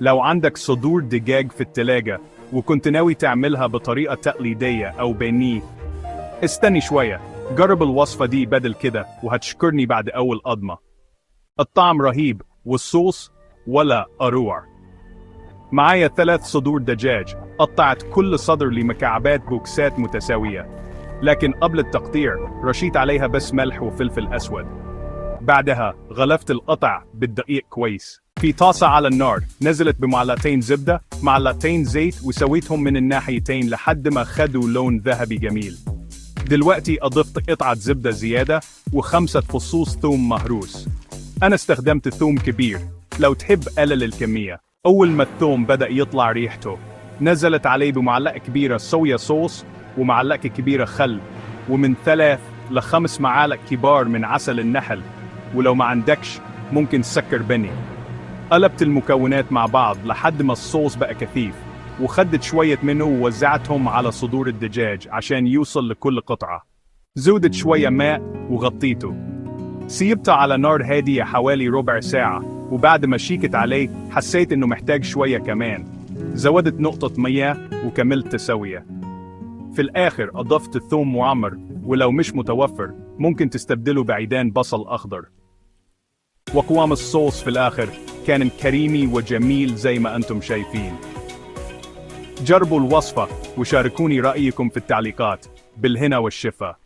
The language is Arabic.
لو عندك صدور دجاج في التلاجة وكنت ناوي تعملها بطريقة تقليدية أو بانيه، استني شوية، جرب الوصفة دي بدل كده وهتشكرني بعد أول قضمة. الطعم رهيب والصوص ولا أروع. معايا 3 صدور دجاج، قطعت كل صدر لمكعبات بوكسات متساوية، لكن قبل التقطيع رشيت عليها بس ملح وفلفل أسود. بعدها غلفت القطع بالدقيق كويس في طاسة على النار، نزلت بمعلقتين زبدة، معلقتين زيت، وسويتهم من الناحيتين لحد ما خدوا لون ذهبي جميل. دلوقتي أضفت قطعة زبدة زيادة و5 فصوص ثوم مهروس. أنا استخدمت ثوم كبير، لو تحب قلل الكمية. أول ما الثوم بدأ يطلع ريحته، نزلت عليه بمعلقة كبيرة صويا صوص ومعلقة كبيرة خل، ومن 3 ل5 معالق كبار من عسل النحل، ولو ما عندكش ممكن سكر بني. قلبت المكونات مع بعض لحد ما الصوص بقى كثيف، وخدت شوية منه ووزعتهم على صدور الدجاج عشان يوصل لكل قطعة. زودت شوية ماء وغطيته. سيبته على نار هادية حوالي ربع ساعة، وبعد ما شيكت عليه حسيت إنه محتاج شوية كمان. زودت نقطة مياه وكملت تسوية. في الآخر أضفت ثوم معمر، ولو مش متوفر ممكن تستبدله بعيدان بصل أخضر. وقوام الصوص في الآخر كان كريمي وجميل زي ما أنتم شايفين. جربوا الوصفة وشاركوني رأيكم في التعليقات. بالهنا والشفا.